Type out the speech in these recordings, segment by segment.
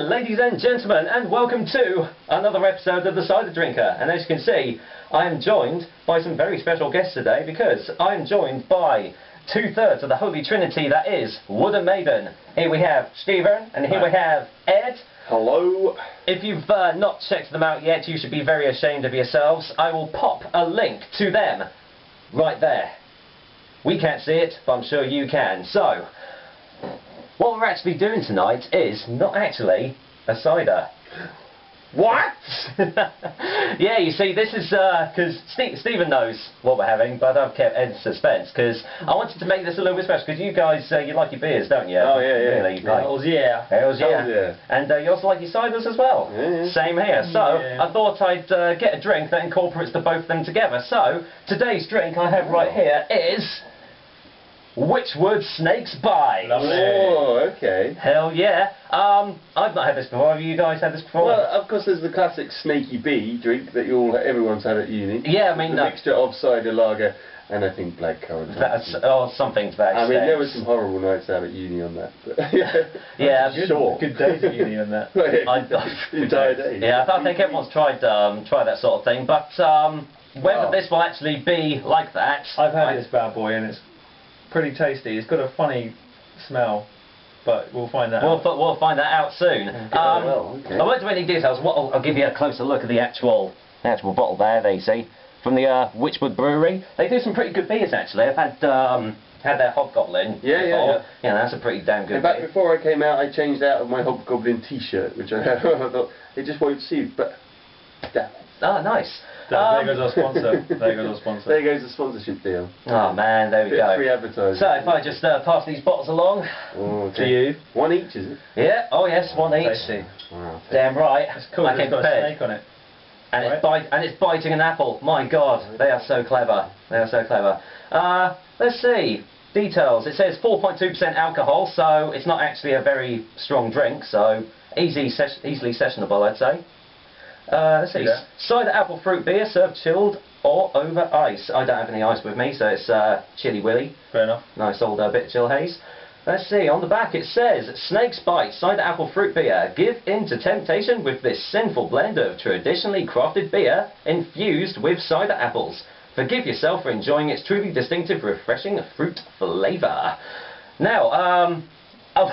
ladies and gentlemen, and welcome to another episode of the Cider Drinker. And as you can see, I am joined by some very special guests today, because I am joined by two-thirds of the Holy Trinity that is Wood and Maiden. Here we have Stephen, and here we have Ed. Hello. If you've not checked them out yet, you should be very ashamed of yourselves. I will pop a link to them right there. We can't see it, but I'm sure you can. So, what we're actually doing tonight is not actually a cider. What? Yeah, you see, this is because Stephen knows what we're having, but I've kept Ed in suspense because I wanted to make this a little bit special, because you guys, you like your beers, don't you? Oh, yeah, yeah. Really, Hells yeah. Hells yeah. Hells yeah. And you also like your ciders as well. Yeah. Same here. So, yeah. I thought I'd get a drink that incorporates the both of them together. So, today's drink I have right here is Wychwood Snake's Bite. Oh, okay. Hell yeah. I've not had this before. Have you guys had this before? Well, of course, there's the classic snaky bee drink that everyone's had at uni. Yeah, I mean, the mixture of cider, lager, and I think blackcurrant. That's something to that extent. I mean, there were some horrible nights out at uni on that. But yeah, sure. Good days at uni on that. Entire days. Yeah, I think everyone's tried that sort of thing, but whether this will actually be like that, I've had this bad boy and it's pretty tasty. It's got a funny smell, but we'll find that out. We'll find that out soon. Okay. I won't do any details. I'll give you a closer look at the actual bottle there you see, from the Wychwood Brewery. They do some pretty good beers actually. I've had their Hobgoblin before. Yeah, that's a pretty damn good In fact, beer. before I came out, I changed out of my Hobgoblin t-shirt, which I thought, it just won't suit, but damn. Oh, nice. There goes our sponsor. There goes our sponsor. There goes the sponsorship deal. Oh man, there we go. Free advertising. So if I just pass these bottles along to you. One each, is it? Yeah. Oh yes, one each. Tasty. Wow. Damn right. It's cool. I came It's got a prepared. snake on it. And right. it's biting an apple. My God, they are so clever. They are so clever. Let's see. Details. It says 4.2% alcohol, so it's not actually a very strong drink. So easily sessionable, I'd say. Let's see. Yeah. Cider apple fruit beer served chilled or over ice. I don't have any ice with me, so it's Chilly Willy. Fair enough. Nice old bit of chill haze. Let's see, on the back it says, Snake's Bite Cider Apple Fruit Beer. Give in to temptation with this sinful blend of traditionally crafted beer infused with cider apples. Forgive yourself for enjoying its truly distinctive, refreshing fruit flavour. Now, I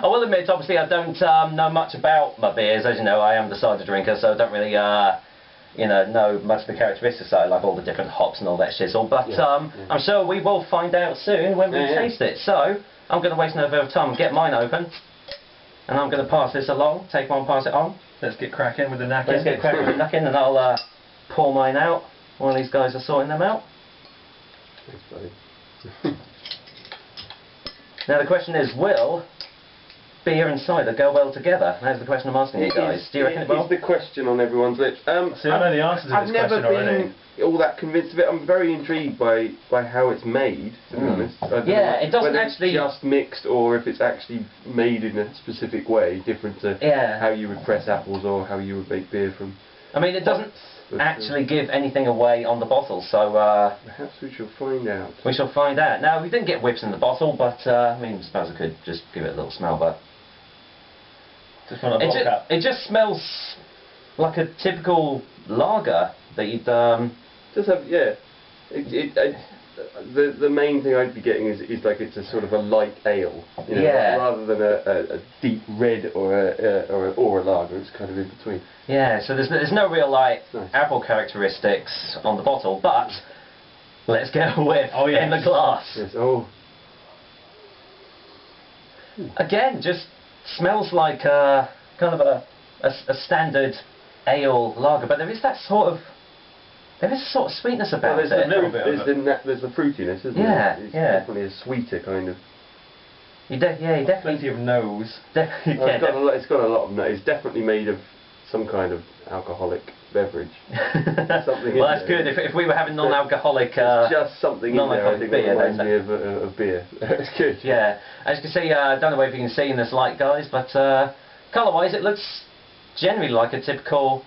will admit, obviously, I don't know much about my beers. As you know, I am the cider drinker, so I don't really know much of the characteristics. I like all the different hops and all that shizzle, but I'm sure we will find out soon when we taste it. So I'm going to waste no further time and get mine open, and I'm going to pass this along. Take one, pass it on. Let's get cracking with the napkin. Let's get cracking with the napkin, and I'll pour mine out while these guys are sorting them out. Thanks, buddy. Now the question is, will beer and cider go well together? That's the question I'm asking you guys. Do you reckon it will? It's the question on everyone's lips. See, I know the answer to I've this never question already. been all that convinced of it. I'm very intrigued by how it's made, to be honest. I don't know it doesn't whether actually... it's just mixed, or if it's actually made in a specific way, different to how you would press apples or how you would make beer from. I mean, it doesn't actually give anything away on the bottle, so perhaps we shall find out. we shall find out. Now, we didn't get whips in the bottle, but I mean, I suppose I could just give it a little smell, but Just want a cap. it just smells like a typical lager that you'd Just have, the main thing I'd be getting is like it's a sort of a light ale, rather than a deep red or a lager. It's kind of in between. Yeah, so there's no real apple characteristics on the bottle, but let's get a whiff in the glass. Yes. Oh. Again, just smells like kind of a standard ale lager, but there is that sort of sweetness about it. There's the fruitiness, isn't there? It's definitely a sweeter kind of. You definitely. Plenty of nose. It's got a lot of nose. It's definitely made of some kind of alcoholic beverage. Well, that's good. If we were having non-alcoholic, just something in there. I think beer, that reminds me of beer. It's good. Yeah, as you can see, I don't know if you can see in this light, guys, but colour-wise, it looks generally like a typical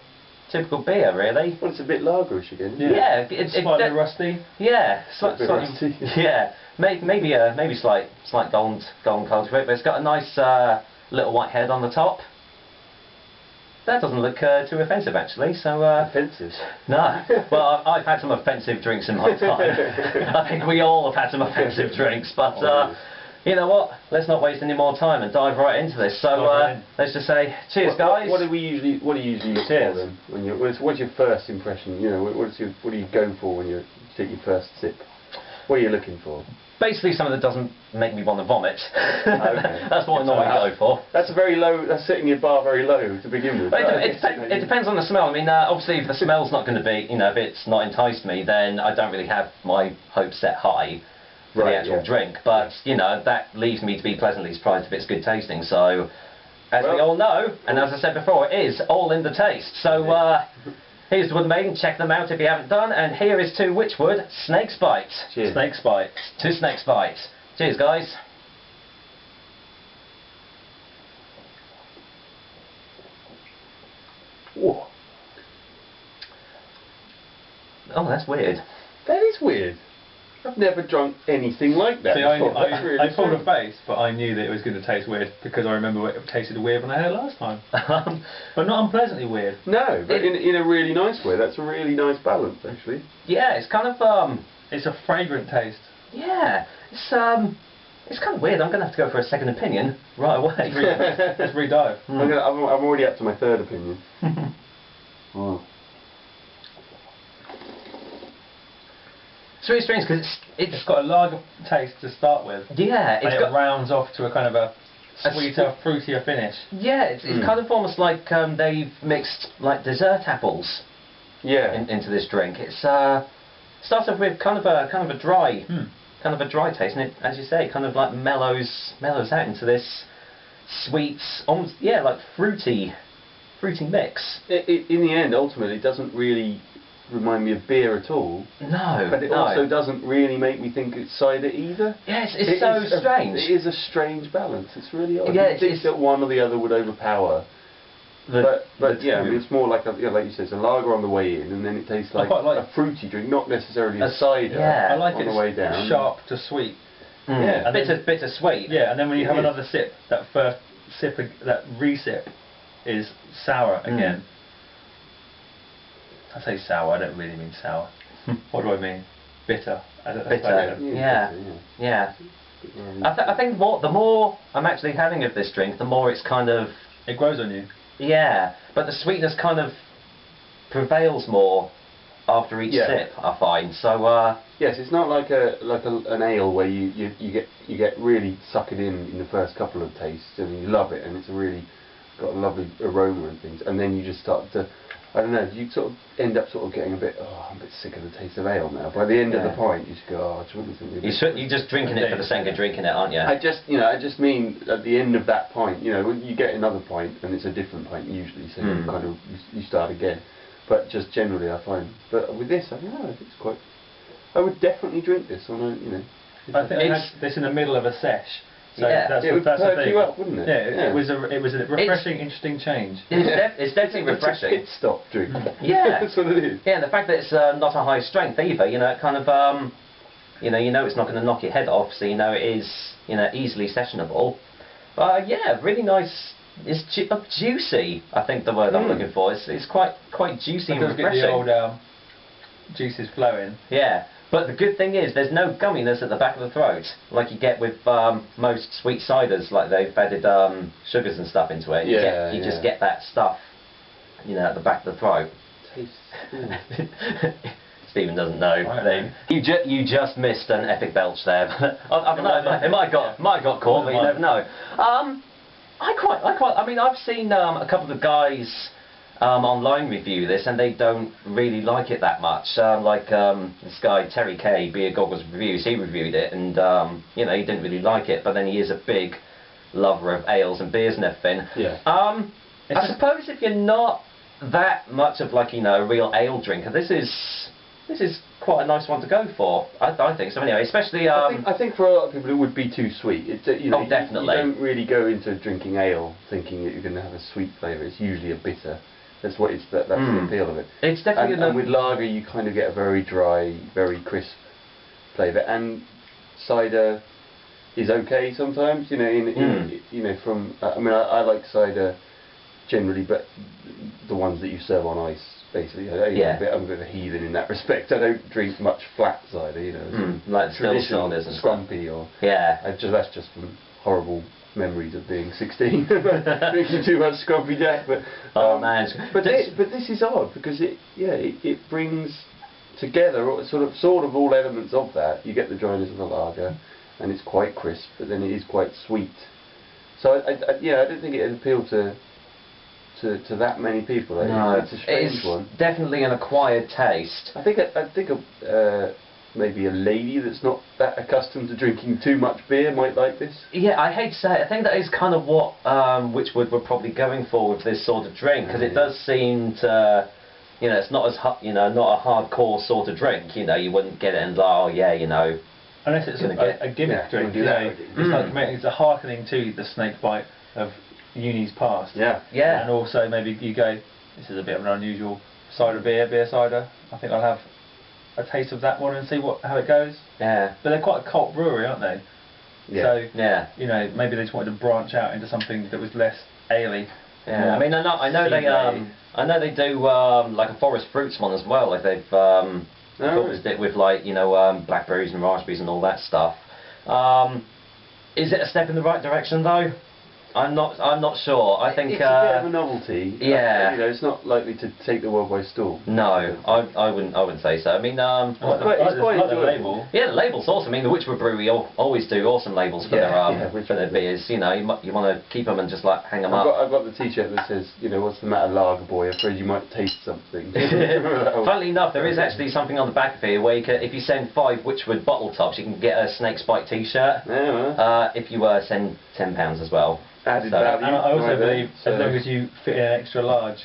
beer, really. Well, it's a bit lagerish again. Yeah, it's slightly rusty. Yeah, slightly rusty. Yeah, maybe slight gold colour to it, but it's got a nice little white head on the top. That doesn't look too offensive, actually. So offensive? No. Well, I've had some offensive drinks in my time. I think we all have had some offensive drinks, but you know what? Let's not waste any more time and dive right into this. So let's just say cheers, guys. What do you usually use for them? When what's your first impression? You know, what do you go for when you take your first sip? What are you looking for? Basically, something that doesn't make me want to vomit. Okay. That's what I normally go for. That's very low. That's setting your bar very low to begin with. But it depends on the smell. I mean, obviously, if the smell's not going to be, if it's not enticed me, then I don't really have my hopes set high for the actual drink. But that leaves me to be pleasantly surprised if it's good tasting. So, as we all know, and as I said before, it is all in the taste. So. Here's to the Maiden, check them out if you haven't done, and here is to Wychwood, Snake's Bite. Cheers. Snake's Bite. To Snake's Bite. Cheers, guys. Whoa. Oh, that's weird. That is weird. I've never drunk anything like that. See, before. I pulled a face, but I knew that it was going to taste weird because I remember it tasted weird when I had it last time. But not unpleasantly weird. No, but in a really nice way. That's a really nice balance, actually. Yeah, it's kind of It's a fragrant taste. Yeah, it's kind of weird. I'm going to have to go for a second opinion right away. Let's re-dive. I'm already up to my third opinion. Oh. It's really strange because it's got a lager taste to start with. Yeah, and it rounds off to a kind of a sweeter, fruitier finish. Yeah, it's kind of almost like they've mixed like dessert apples. Yeah. Into this drink. It's starts off with kind of a dry taste, and it, as you say, kind of like mellows out into this sweet, almost like fruity mix. In the end, ultimately, it doesn't really remind me of beer at all. No. But it also doesn't really make me think it's cider either. Yes, it's so strange. It is a strange balance. It's really odd. Yeah, you think that one or the other would overpower. But yeah, I mean, it's more like like you said, it's a lager on the way in, and then it tastes like a fruity drink, not necessarily a cider. Yeah, I like on the way down. Sharp to sweet. Yeah, and bitter sweet. Yeah, and then when you have another sip, that first sip, that re-sip, is sour again. I say sour, I don't really mean sour. What do I mean? Bitter. Bitter. Yeah. I think the more I'm actually having of this drink, the more it's kind of... It grows on you. Yeah, but the sweetness kind of prevails more after each sip, I find. So yes, it's not like an ale where you get really sucked in the first couple of tastes and you love it and it's really got a lovely aroma and things, and then you just start to, I don't know, you sort of end up getting I'm a bit sick of the taste of ale now. By the end of the pint, you just go, I just want something. You're just drinking it for the sake of drinking it, aren't you? I just mean at the end of that pint, when you get another pint and it's a different pint usually, so you kind of you start again. But just generally, I find. But with this, I don't know. I think it's quite. I would definitely drink this on a. I think it's this in the middle of a sesh. So it would perk you up, wouldn't it? Yeah, it was a refreshing, interesting change. It's definitely refreshing. It's a pit stop drink. Yeah, that's what it is. Yeah, and the fact that it's not a high strength either. It kind of it's not going to knock your head off. So it is easily sessionable. But yeah, really nice. It's juicy. I think the word I'm looking for. It's quite juicy and refreshing. Get the old juices flowing. Yeah. But the good thing is, there's no gumminess at the back of the throat, like you get with most sweet ciders, like they've added sugars and stuff into it. You just get that stuff, at the back of the throat. Stephen doesn't know. You just missed an epic belch there. I don't know. It might have got caught, but you never know. I mean, I've seen a couple of guys online review this, and they don't really like it that much. This guy Terry K, Beer Goggles Reviews, he reviewed it, and he didn't really like it. But then he is a big lover of ales and beers and everything. Yeah. I suppose if you're not that much of a real ale drinker, this is quite a nice one to go for. I think so. Anyway, especially I think for a lot of people it would be too sweet. Definitely. You don't really go into drinking ale thinking that you're going to have a sweet flavour. It's usually a bitter. That's what that's the appeal of it. It's definitely and with lager you kind of get a very dry, very crisp flavour, and cider is okay sometimes. You know, you know, from I mean, I like cider generally, but the ones that you serve on ice, basically. I'm a bit of a heathen in that respect. I don't drink much flat cider. You know, like traditional ciders and scrumpy or that's just from horrible memories of being 16, drinking too much scrumpy jack. But but this is odd because it brings together sort of all elements of that. You get the dryness of the lager, and it's quite crisp, but then it is quite sweet. So I don't think it appealed to that many people. No, it's a strange it's one. Definitely an acquired taste. I think maybe a lady that's not that accustomed to drinking too much beer might like this. Yeah, I hate to say it. I think that is kind of what Wychwood were probably going for with this sort of drink, because it does seem to, you know, it's not as not a hardcore sort of drink. You know, you wouldn't get it and unless it's a gimmick drink. It's a hearkening to the snake bite of unis past. Yeah. And also maybe you go, this is a bit of an unusual beer cider. I think I'll have a taste of that one and see how it goes. Yeah. But they're quite a cult brewery, aren't they? Yeah. So you know, maybe they just wanted to branch out into something that was less ale-y. Yeah. I mean, I know they do like a forest fruits one as well. Like they've focused it with blackberries and raspberries and all that stuff. Is it a step in the right direction though? I'm not sure. I think it's a bit of a novelty. Yeah. You know, it's not likely to take the world by storm. No, I wouldn't say so. I mean, it's quite the label. Yeah, the label's awesome. I mean, the Wychwood Brewery always do awesome labels for their beers. You know, you want to keep them and just like hang them up. I've got the T-shirt that says, you know, what's the matter, lager boy? Afraid you might taste something. Funnily enough, there is actually something on the back of here where you can, if you send 5 Wychwood bottle tops, you can get a snake spike T-shirt. Yeah. If you send £10 as well. Added value. And I also believe as long as you fit in an extra large,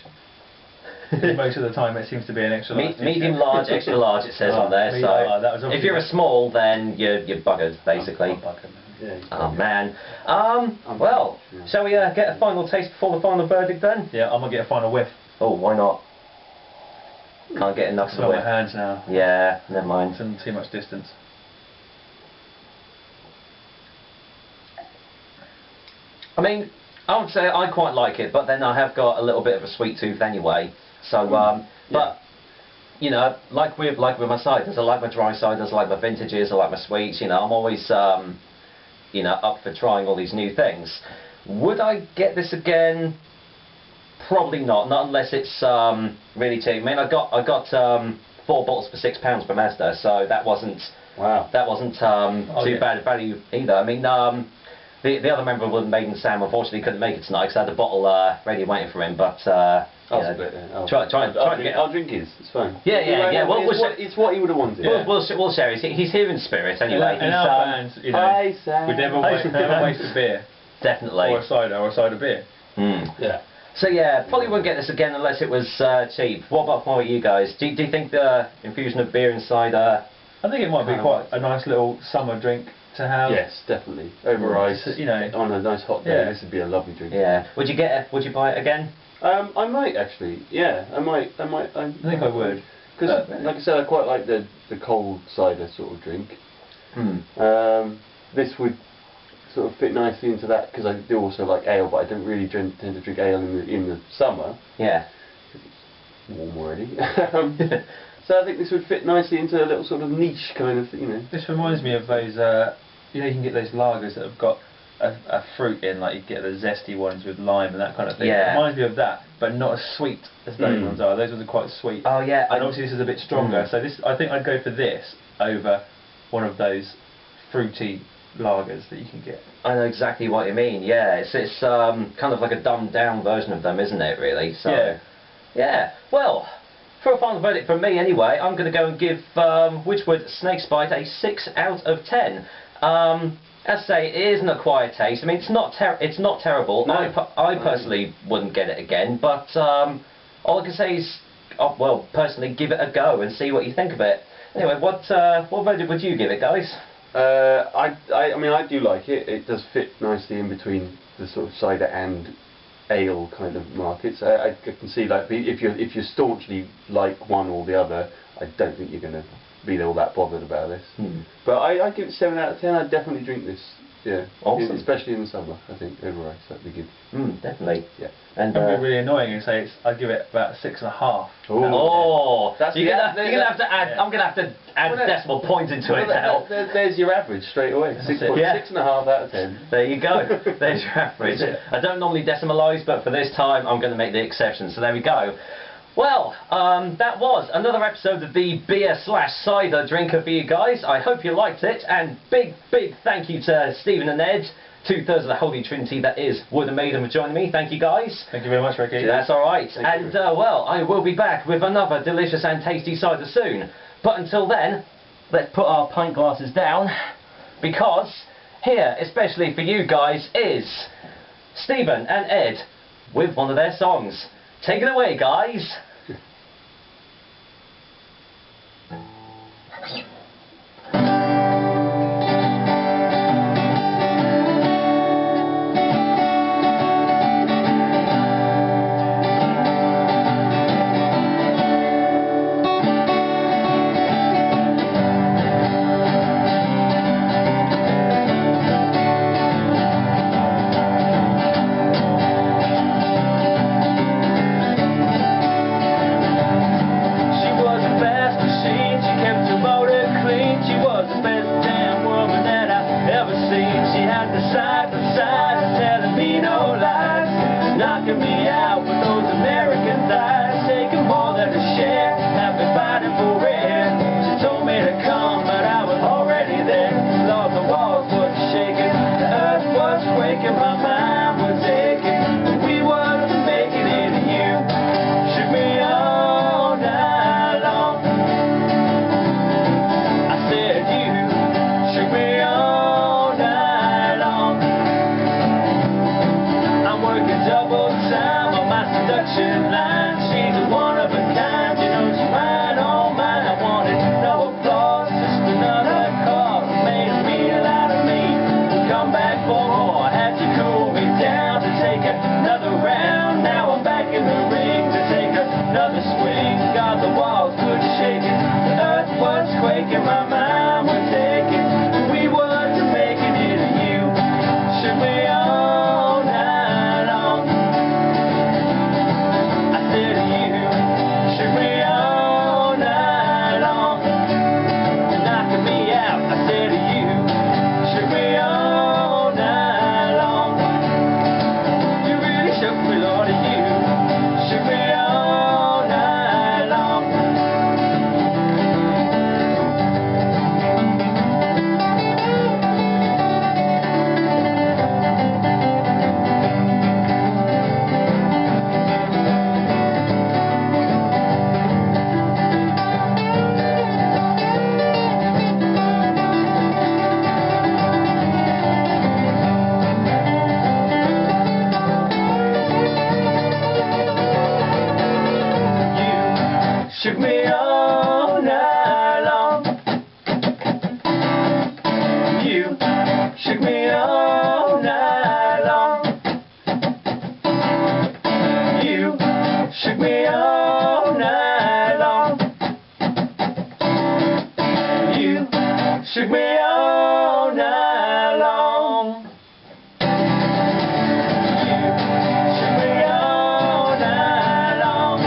most of the time it seems to be an extra large. Medium large, extra large, it says on there. So if you're a small, then you're buggered basically. Oh man. Well, shall we get a final taste before the final verdict then? Yeah, I'm gonna get a final whiff. Oh, why not? Can't get enough It's of got it. my hands now. Yeah, never mind. It's in too much distance. I mean, I would say I quite like it, but then I have got a little bit of a sweet tooth anyway. So, but you know, like with my ciders, I like my dry ciders, I like my vintages, I like my sweets. You know, I'm always up for trying all these new things. Would I get this again? Probably not unless it's really cheap. I mean, I got 4 bottles for £6 from Asda, so that wasn't too bad value either. I mean, the other member of the Maiden, Sam, unfortunately couldn't make it tonight because I had the bottle ready waiting for him. But I'll drink his. It's fine. Yeah. Well, it's what he would have wanted. We'll share. He's here in spirit anyway. In our fans, you know, hi, Sam. we never waste a beer. Definitely. Or a cider beer. Yeah. So probably wouldn't get this again unless it was cheap. What about you guys? Do you think the infusion of beer and cider? I think it might be quite a nice little summer drink to have. Yes, definitely. Over ice, you know, on a nice hot day, this would be a lovely drink. Yeah. Would you buy it again? I might actually. Yeah, I might. I think I would. Because, like I said, I quite like the cold cider sort of drink. This would sort of fit nicely into that because I do also like ale, but I don't really tend to drink ale in the summer. Yeah. It's warm already. So I think this would fit nicely into a little sort of niche kind of, you know. This reminds me of those, you know, you can get those lagers that have got a fruit in, like you get the zesty ones with lime and that kind of thing. Yeah. It reminds me of that, but not as sweet as those ones are. Those ones are quite sweet. Oh yeah. And obviously this is a bit stronger, so I think I'd go for this over one of those fruity lagers that you can get. I know exactly what you mean. Yeah, it's kind of like a dumbed down version of them, isn't it? Really. So. Yeah. Well. For a final verdict from me anyway, I'm going to go and give Wychwood Snakespite a 6 out of 10. As I say, it is an acquired taste. I mean, it's not terrible. No. I personally wouldn't get it again, but all I can say is, well, personally, give it a go and see what you think of it. Anyway, what verdict would you give it, guys? I mean, I do like it. It does fit nicely in between the sort of cider and ale kind of markets. I can see, like, if you're staunchly like one or the other, I don't think you're going to be all that bothered about this. But I give it 7 out of 10. I'd definitely drink this Yeah. Awesome. Especially in the summer, I think over ice that'd be good. Definitely. Yeah. And I'd be really annoying and say I'd give it about 6.5. Oh, That's you're the- gonna have to add. yeah. I'm gonna have to add Well, decimal points into it Well, now. there's your average straight away. it. Yeah. 6.5 out of 10. There you go. There's your average. Yeah. I don't normally decimalise, but for this time, I'm going to make the exception. So there we go. Well, that was another episode of the beer/cider drinker for you guys. I hope you liked it, and big thank you to Stephen and Ed, 2/3 of the Holy Trinity that is Wood and Maiden, for joining me. Thank you guys. Thank you very much, Ricky. That's all right. Thank And you. well, I will be back with another delicious and tasty cider soon. But until then, let's put our pint glasses down, because here, especially for you guys, is Stephen and Ed with one of their songs. Take it away, guys. Knocking me out with those American thighs, taking more than a share, have been fighting for it. She told me to come, but I was already there. Lord, the walls were shaking, the earth was quaking, my mind was aching. We wasn't making it, and you shook me all night long. I said you shook me all night long. I'm working double time on my seduction line. She's a one of a kind, you know she's mine, all mine. I wanted no applause, just another call. Made a meal out of me, come back for more. Had to cool me down to take another round. Now I'm back in the ring to take another swing. God, the walls were shaking, the earth was quaking, my mind was aching. We wasn't making it, and you shook me all night long. I said you shook me all night long, knocking me out. I said you shook me all night long. You really shook me, Lord, and you shook me all night long. You shook me all night long. You shook me all night long. You shook me all night long. You shook me all night long. You shook me all night long.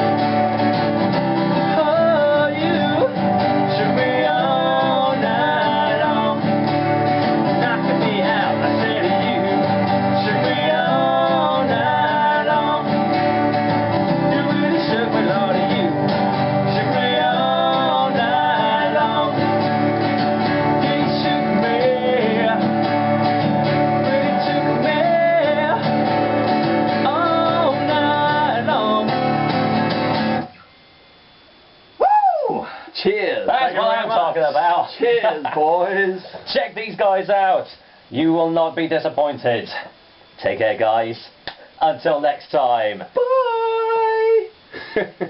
Oh, you shook me all night long, knocking me out. I said you shook me all night long. You really shook me, Lord, and you shook me all night long. You shook me, really shook me all night long. Woo! Cheers. That's what I'm talking about. Cheers, boys. Check these guys out. You will not be disappointed. Take care, guys. Until next time. Bye.